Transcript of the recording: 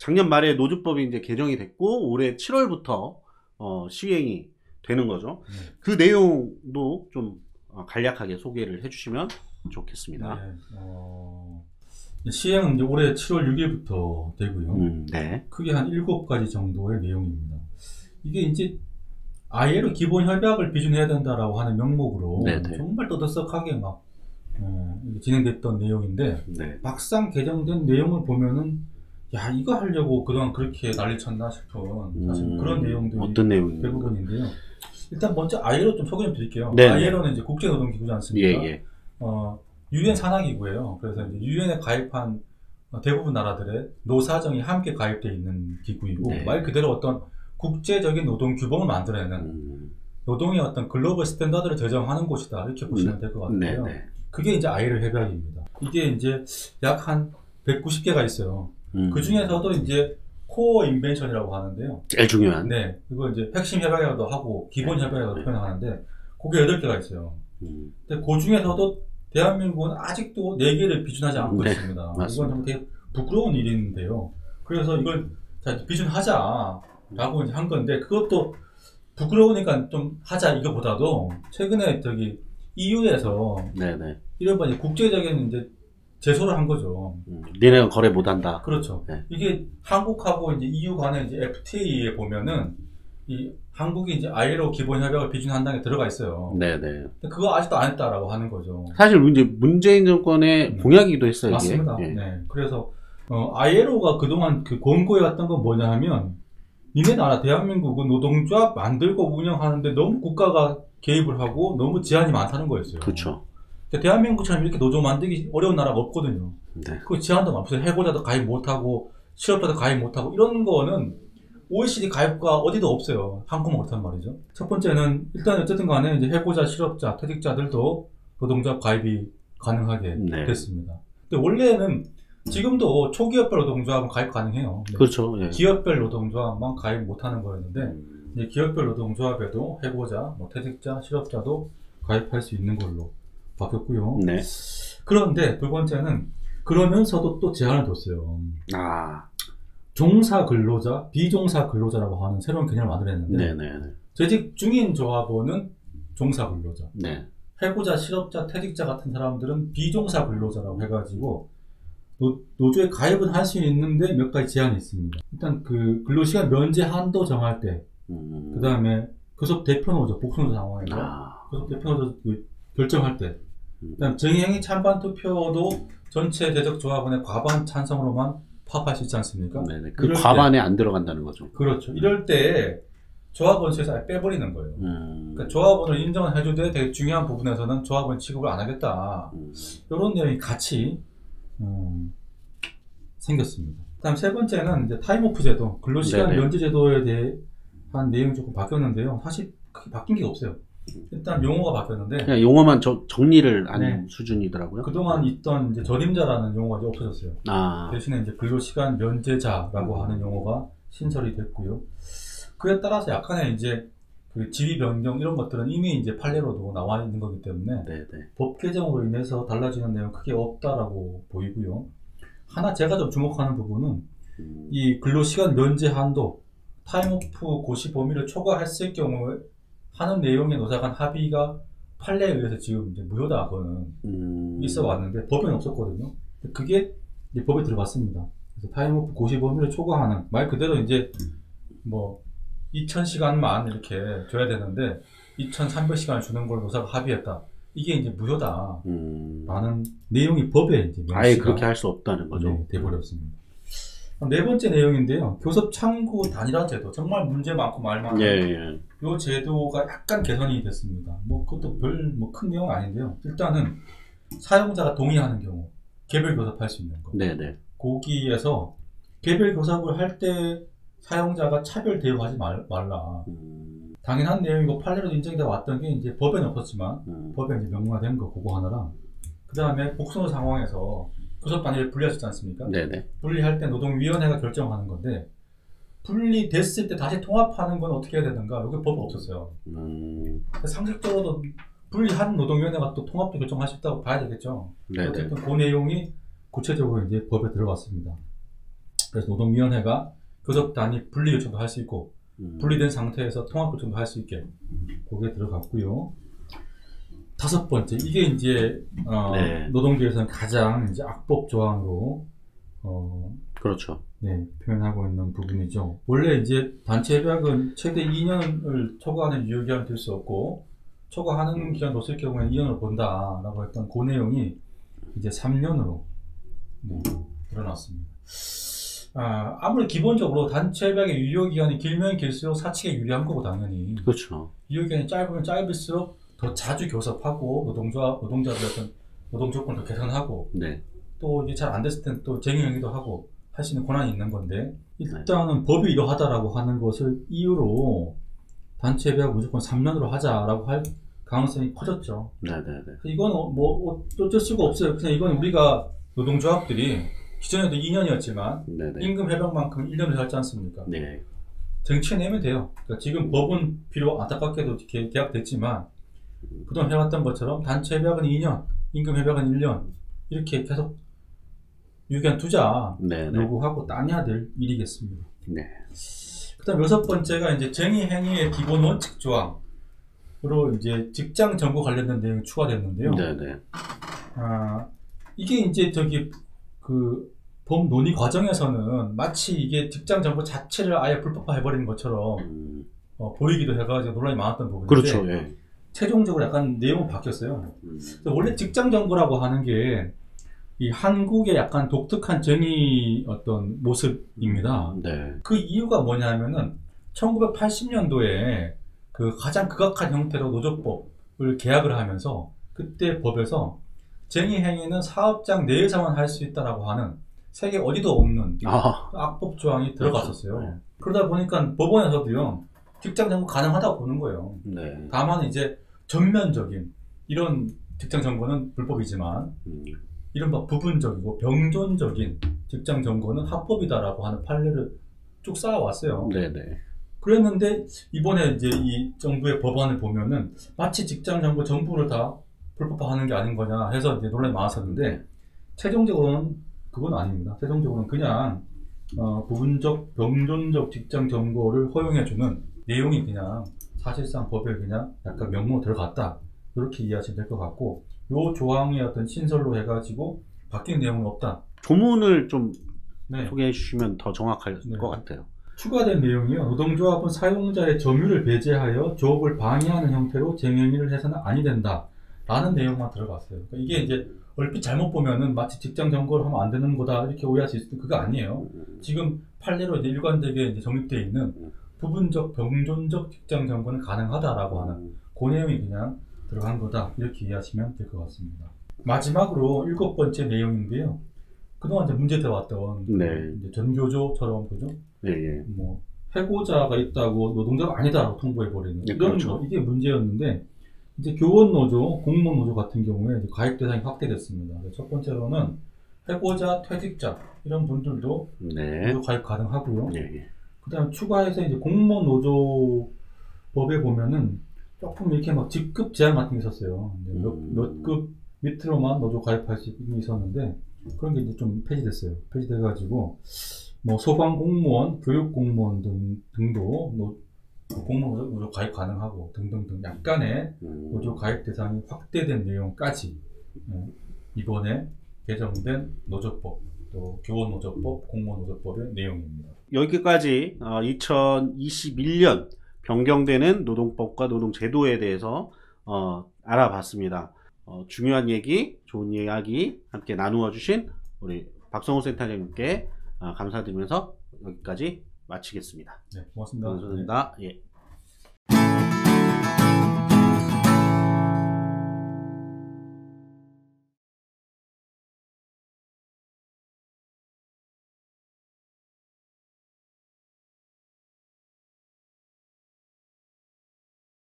작년 말에 노조법이 이제 개정이 됐고 올해 7월부터 시행이 되는 거죠. 그 내용도 좀 간략하게 소개를 해주시면 좋겠습니다. 네. 시행은 이제 올해 7월 6일부터 되고요. 네. 크게 한 7가지 정도의 내용입니다. 이게 이제 ILO 기본 협약을 비준해야 된다라고 하는 명목으로 네네. 정말 떠들썩하게 막 진행됐던 내용인데 네. 막상 개정된 내용을 보면은 야 이거 하려고 그동안 그렇게 난리쳤나 싶은 사실 그런 내용들이 어떤 내용인가요? 대부분인데요. 일단 먼저 ILO 좀 소개 좀 드릴게요. 네네. ILO는 이제 국제노동기구지 않습니까? 예. UN 산하기구예요. 그래서 이제 UN에 가입한 대부분 나라들의 노사정이 함께 가입되어 있는 기구이고 네. 말 그대로 어떤 국제적인 노동 규범을 만들어내는 노동의 어떤 글로벌 스탠다드를 제정하는 곳이다 이렇게 보시면 될 것 같고요. 네네. 그게 이제 ILO 협약입니다. 이게 이제 약 한 190개가 있어요. 그 중에서도 이제 코어 인벤션이라고 하는데요. 제일 중요한. 네, 이거 이제 핵심 협약이라도 하고 기본 협약이라고 표현하는데 그게 8개가 있어요. 근데 그 중에서도 대한민국은 아직도 4개를 비준하지 않고 있습니다. 맞습니다. 이건 좀 되게 부끄러운 일인데요. 그래서 이걸 자, 비준하자라고 이제 한 건데 그것도 부끄러우니까 좀 하자 이거보다도 최근에 저기 EU에서 네네. 이런 이제 국제적인 이제 제소를 한 거죠. 니네가 거래 못한다. 그렇죠. 네. 이게 한국하고 이제 EU 간의 이제 FTA에 보면은 이 한국이 이제 ILO 기본 협약을 비준한다는 게 들어가 있어요. 네네. 근데 그거 아직도 안 했다라고 하는 거죠. 사실 이제 문재인 정권의 공약이기도 했어요. 맞습니다. 이게. 예. 네. 그래서 ILO가 그동안 그 권고해 왔던 건 뭐냐 하면 니네 나라 대한민국은 노동조합 만들고 운영하는데 너무 국가가 개입을 하고 너무 제한이 많다는 거였어요. 그렇죠. 대한민국처럼 이렇게 노조 만들기 어려운 나라가 없거든요. 네. 그 제한도 많고 해고자도 가입 못하고 실업자도 가입 못하고 이런 거는 OECD 가입과 어디도 없어요. 한국만 그렇단 말이죠. 첫 번째는 일단 어쨌든 간에 이제 해고자, 실업자, 퇴직자들도 노동조합 가입이 가능하게 네. 됐습니다. 근데 원래는 지금도 초기업별 노동조합은 가입 가능해요. 그렇죠. 예. 기업별 노동조합만 가입 못하는 거였는데 이제 기업별 노동조합에도 해고자, 뭐 퇴직자, 실업자도 가입할 수 있는 걸로 바뀌었고요. 네. 그런데 두 번째는 그러면서도 또 제한을 뒀어요. 종사 근로자, 비종사 근로자라고 하는 새로운 개념을 만들어냈는데 네네. 재직 중인 조합원은 종사 근로자, 네. 해고자, 실업자, 퇴직자 같은 사람들은 비종사 근로자라고 해가지고 노조에 가입은 할 수 있는데 몇 가지 제한이 있습니다. 일단 그 근로시간 면제 한도 정할 때, 그 다음에 교섭 대표노조, 복수노조 상황에서 교섭 대표노조 결정할 때, 그다음 정의행위 찬반 투표도 전체 대적 조합원의 과반 찬성으로만 파업할 수 있지 않습니까? 네네. 그 과반에 안 들어간다는 거죠. 그렇죠. 이럴 때 조합원 수에서 아예 빼버리는 거예요. 그러니까 조합원을 인정을 해주되 되게 중요한 부분에서는 조합원 취급을 안 하겠다. 이런 내용이 같이 생겼습니다. 그다음 세 번째는 이제 타임오프 제도, 근로시간 면제 제도에 대한 내용이 조금 바뀌었는데요. 사실 크게 바뀐 게 없어요. 일단 용어가 바뀌었는데 그냥 용어만 정리를 한 수준이더라고요. 그동안 있던 이제 전임자라는 용어가 이제 없어졌어요. 대신에 이제 근로시간 면제자라고 하는 용어가 신설이 됐고요. 그에 따라서 약간의 이제 그 지위 변경 이런 것들은 이미 이제 판례로도 나와 있는 거기 때문에 법 개정으로 인해서 달라지는 내용은 크게 없다라고 보이고요. 하나 제가 좀 주목하는 부분은 이 근로시간 면제 한도, 타임오프 고시 범위를 초과했을 경우에 하는 내용의 노사 간 합의가 판례에 의해서 지금 이제 무효다 그거는 있어 왔는데 법에는 없었거든요. 그게 이제 법에 들어갔습니다. 그래서 타임오프 고시 범위를 초과하는 말 그대로 이제 뭐 2000시간만 이렇게 줘야 되는데 2300시간을 주는 걸 노사가 합의했다. 이게 이제 무효다. 라는 내용이 법에 이제 아예 그렇게 할 수 없다는 거죠. 네, 돼버렸습니다. 네 번째 내용인데요. 교섭 창구 단일화 제도. 정말 문제 많고 말 많은 이 제도가 약간 개선이 됐습니다. 뭐 그것도 별 뭐 큰 내용 아닌데요. 일단은 사용자가 동의하는 경우 개별 교섭할 수 있는 거. 거기에서 개별 교섭을 할 때 사용자가 차별 대우하지 말라. 당연한 내용이고 판례로 인정돼 왔던 게 이제 법에는 없었지만 법에 이제 명문화된 거 그거 하나랑 그 다음에 복수노 상황에서 교섭 단위를 분리하셨지 않습니까? 분리할 때 노동위원회가 결정하는 건데 분리됐을 때 다시 통합하는 건 어떻게 해야 되는가? 여기 법은 없었어요. 상식적으로도 분리한 노동위원회가 또 통합도 결정할 수 있다고 봐야 되겠죠. 어쨌든 그 내용이 구체적으로 이제 법에 들어갔습니다. 그래서 노동위원회가 교섭 단위 분리 요청도 할 수 있고 분리된 상태에서 통합 요청도 할 수 있게 그게 들어갔고요. 5번째, 이게 이제 네. 노동계에서는 가장 이제 악법 조항으로 그렇죠. 네, 표현하고 있는 부분이죠. 원래 이제 단체 협약은 최대 2년을 초과하는 유효기간이 될 수 없고 초과하는 기간도 없을 경우에 2년을 본다라고 했던 그 내용이 이제 3년으로 늘어났습니다. 아무리 기본적으로 단체 협약의 유효기간이 길면 길수록 사측에 유리한 거고 당연히. 그렇죠. 유효기간이 짧으면 짧을수록 더 자주 교섭하고 노동자들의 어떤 노동 조건을 더 개선하고 네. 또 이게 잘 안 됐을 때는 또 쟁의행위도 하고 할 수 있는 권한이 있는 건데 일단은 법이 이러하다라고 하는 것을 이유로 단체 협약 무조건 3년으로 하자라고 할 가능성이 커졌죠. 네네네. 이건 뭐 어쩔 수가 없어요. 그냥 이건 우리가 노동조합들이 기존에도 2년이었지만 네네. 임금 협약만큼 1년을 했지 않습니까? 네. 쟁취해내면 돼요. 그러니까 지금 법은 비록 안타깝게도 계약됐지만 그동안 해왔던 것처럼 단체 협약은 2년, 임금 협약은 1년 이렇게 계속 유기한 투자 네네. 요구하고 따내야 될 일이겠습니다. 네. 그다음 6번째가 이제 쟁의행위의 기본 원칙 조항으로 이제 직장 정보 관련된 내용이 추가됐는데요. 네네. 이게 이제 그 법 논의 과정에서는 마치 이게 직장 정보 자체를 아예 불법화해버리는 것처럼 보이기도 해가지고 논란이 많았던 부분인데. 그렇죠. 예. 최종적으로 약간 내용은 바뀌었어요. 원래 직장 정보라고 하는 게 이 한국의 약간 독특한 정의 어떤 모습입니다. 네. 그 이유가 뭐냐면은 1980년도에 그 가장 극악한 형태로 노조법을 개혁을 하면서 그때 법에서 쟁의행위는 사업장 내에서만 할 수 있다라고 하는 세계 어디도 없는 악법 조항이 들어갔었어요. 네. 그러다 보니까 법원에서도요 직장 정보 가능하다고 보는 거예요. 네. 다만 이제 전면적인 이런 직장 정보는 불법이지만 이른바 부분적이고 병존적인 직장 정보는 합법이다라고 하는 판례를 쭉 쌓아왔어요. 네네. 그랬는데 이번에 이제 이 정부의 법안을 보면은 마치 직장 정보 전부를 다 불법화하는 게 아닌 거냐 해서 이제 논란이 많았었는데 최종적으로는 그건 아닙니다. 최종적으로는 그냥 부분적 병존적 직장 정보를 허용해주는 내용이 그냥 사실상 법에 그냥 약간 명문으로 들어갔다 이렇게 이해하시면 될 것 같고 요 조항의 어떤 신설로 해가지고 바뀐 내용은 없다. 조문을 좀 네. 소개해 주시면 더 정확할 네. 것 같아요. 추가된 내용이요. 노동조합은 사용자의 점유를 배제하여 조업을 방해하는 형태로 쟁행위를 해서는 아니 된다 라는 내용만 들어갔어요. 그러니까 이게 이제 얼핏 잘못 보면은 마치 직장 정보를 하면 안 되는 거다 이렇게 오해할 수 있을 텐데 그거 아니에요. 지금 판례로 이제 일관되게 이제 정립되어 있는 부분적 병존적 직장 정보는 가능하다라고 하는 그 내용이 그냥 들어간 거다 이렇게 이해하시면 될 것 같습니다. 마지막으로 7번째 내용인데요. 그동안 이제 문제되어 왔던 네. 이제 전교조처럼 그죠? 네. 뭐 해고자가 있다고 노동자가 아니다라고 통보해버리는 네, 이런 그렇죠. 거 이게 문제였는데 이제 교원 노조, 공무원 노조 같은 경우에 이제 가입 대상이 확대됐습니다. 첫 번째로는 해고자, 퇴직자 이런 분들도 네. 노조 가입 가능하고요. 네. 그다음 추가해서 이제 공무원 노조 법에 보면은 조금 이렇게 막 직급 제한 같은 게 있었어요. 몇 급 밑으로만 노조 가입할 수 있었는데 그런 게 이제 좀 폐지됐어요. 폐지돼가지고 뭐 소방 공무원, 교육 공무원 등도 공무원 노조 가입 가능하고 등등등 약간의 노조 가입 대상이 확대된 내용까지 이번에 개정된 노조법, 또 교원 노조법, 공무원 노조법의 내용입니다. 여기까지 2021년 변경되는 노동법과 노동제도에 대해서 알아봤습니다. 중요한 얘기, 좋은 이야기 함께 나누어 주신 우리 박성호 센터장님께 감사드리면서 여기까지 마치겠습니다. 네, 고맙습니다. 감사합니다. 네. 예.